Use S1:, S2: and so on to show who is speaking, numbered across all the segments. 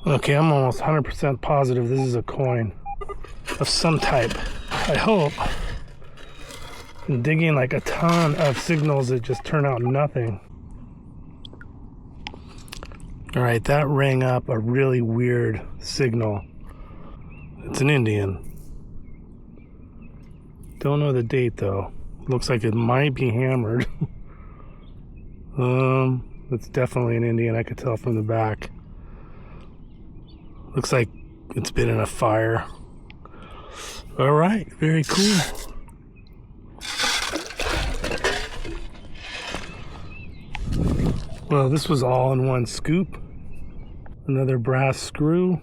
S1: Okay, I'm almost 100% positive this is a coin of some type. I hope. I'm digging like a ton of signals that just turn out nothing. All right, that rang up a really weird signal. It's an Indian. Don't know the date though. Looks like it might be hammered. It's definitely an Indian. I could tell from the back. Looks like it's been in a fire. All right, very cool. Well, this was all in one scoop. Another brass screw.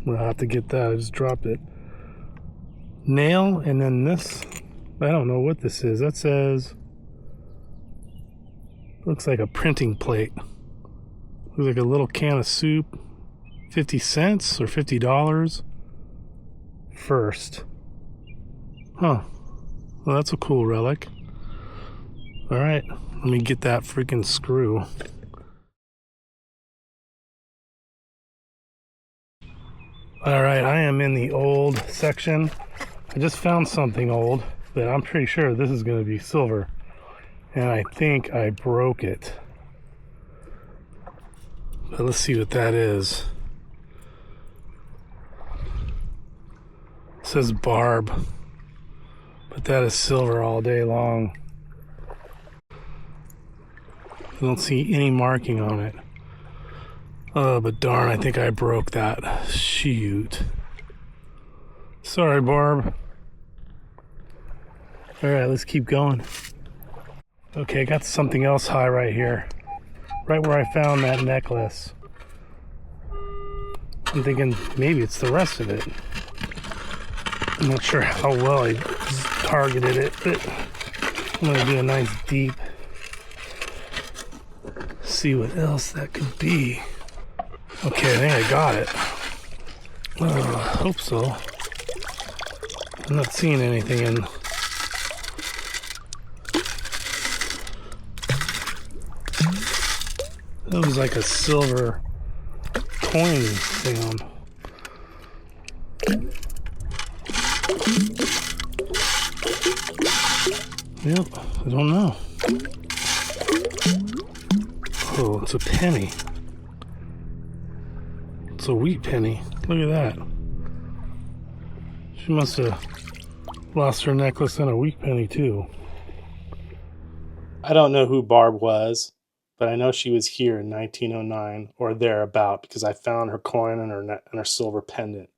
S1: We'll have to get that. I just dropped it. Nail, and then this. I don't know what this is. That says, looks like a printing plate. Looks like a little can of soup. 50 cents or $50 first. Huh. Well, that's a cool relic. All right, let me get that freaking screw. All right, I am in the old section. I just found something old, but I'm pretty sure this is going to be silver. And I think I broke it. But let's see what that is. It says barb, but that is silver all day long. I don't see any marking on it. Oh, but darn, I think I broke that. Shoot. Sorry, Barb. All right, let's keep going. Okay, I got something else high right here. Right where I found that necklace. I'm thinking maybe it's the rest of it. I'm not sure how well I targeted it, but I'm gonna do a nice deep. See what else that could be. Okay, I think I got it. Hope so. I'm not seeing anything in. That was like a silver coin sound. Yep, I don't know. Oh, it's a penny. It's a wheat penny. Look at that. She must have lost her necklace and a wheat penny too. I don't know who Barb was, but I know she was here in 1909 or thereabout because I found her coin and her silver pendant.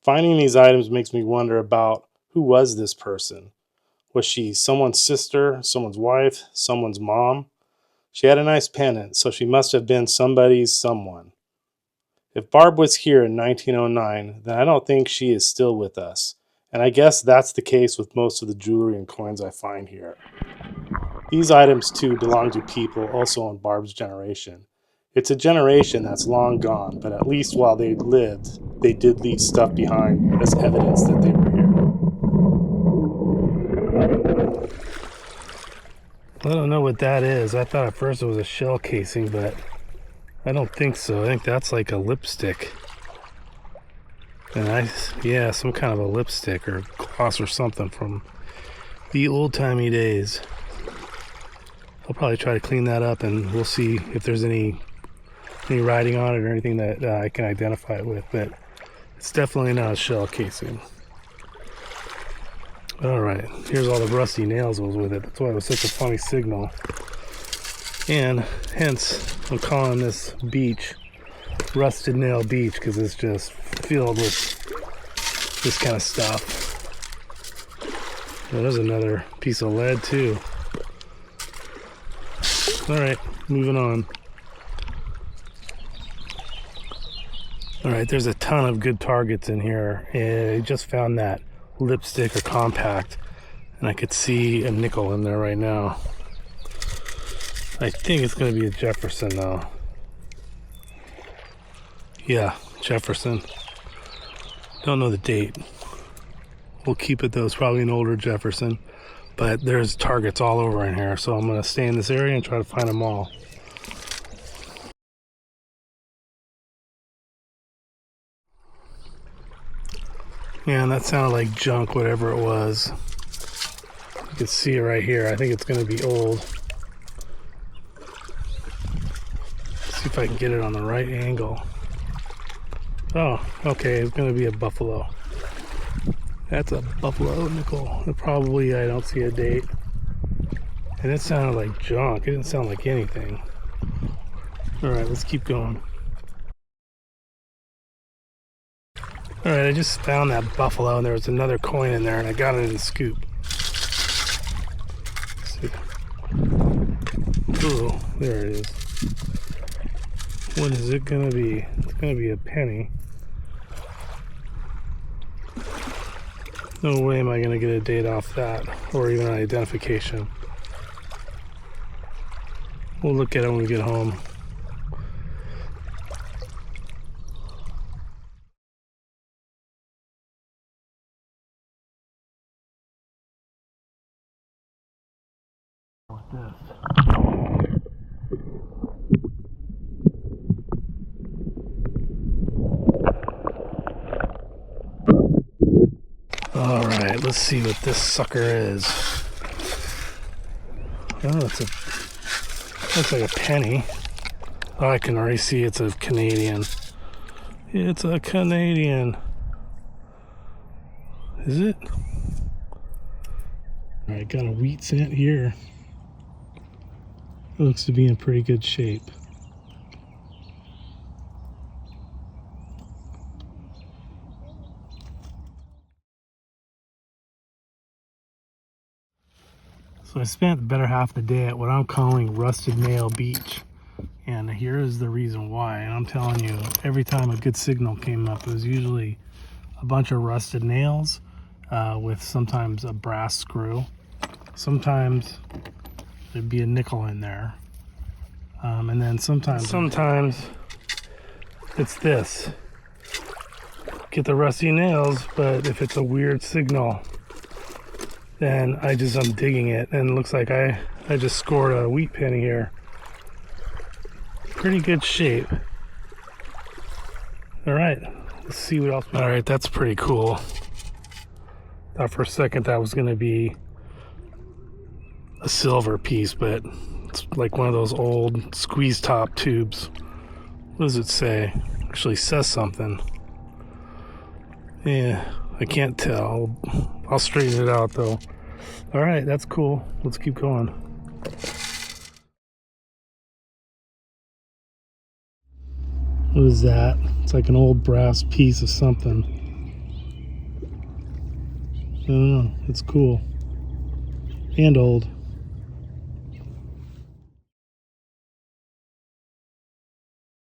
S1: Finding these items makes me wonder about who was this person. Was she someone's sister, someone's wife, someone's mom? She had a nice pendant, so she must have been somebody's someone. If Barb was here in 1909, then I don't think she is still with us. And I guess that's the case with most of the jewelry and coins I find here. These items too belong to people also in Barb's generation. It's a generation that's long gone, but at least while they lived, they did leave stuff behind as evidence that they were here. I don't know what that is. I thought at first it was a shell casing, but I don't think so. I think that's like a lipstick. And yeah, some kind of a lipstick or gloss or something from the old-timey days. I'll probably try to clean that up and we'll see if there's any writing on it or anything that I can identify it with, but it's definitely not a shell casing. All right, here's all the rusty nails that was with it. That's why it was such a funny signal. And hence, I'm calling this beach Rusted Nail Beach because it's just filled with this kind of stuff. Oh, there's another piece of lead too. All right, moving on. All right, there's a ton of good targets in here. I just found that lipstick or compact, and I could see a nickel in there right now. I think it's going to be a Jefferson though. Yeah, Jefferson. Don't know the date. We'll keep it though. It's probably an older Jefferson, but there's targets all over in here, so I'm going to stay in this area and try to find them all. Man, that sounded like junk, whatever it was. You can see it right here. I think it's going to be old. Let's see if I can get it on the right angle. Oh, okay, it's going to be a buffalo. That's a buffalo nickel. Probably, I don't see a date. And it sounded like junk. It didn't sound like anything. All right, let's keep going. All right, I just found that buffalo, and there was another coin in there, and I got it in the scoop. Let's see. Ooh, there it is. What is it gonna be? It's gonna be a penny. No way am I gonna get a date off that, or even an identification. We'll look at it when we get home. With this. All right, let's see what this sucker is. Oh, looks like a penny. Oh, I can already see it's a Canadian. It's a Canadian. Is it? All right, got a wheat cent here. It looks to be in pretty good shape. So I spent the better half of the day at what I'm calling Rusted Nail Beach. And here is the reason why. And I'm telling you, every time a good signal came up, it was usually a bunch of rusted nails with sometimes a brass screw. Sometimes there'd be a nickel in there. And then sometimes it's this. Get the rusty nails, but if it's a weird signal, then I'm digging it, and it looks like I just scored a wheat penny here. Pretty good shape. All right, let's see what else. All right, that's pretty cool. Thought for a second that was gonna be a silver piece, but it's like one of those old squeeze top tubes. What does it say? Actually says something. Yeah, I can't tell. I'll straighten it out though. All right, that's cool. Let's keep going. What is that? It's like an old brass piece of something. I don't know. It's cool. And old.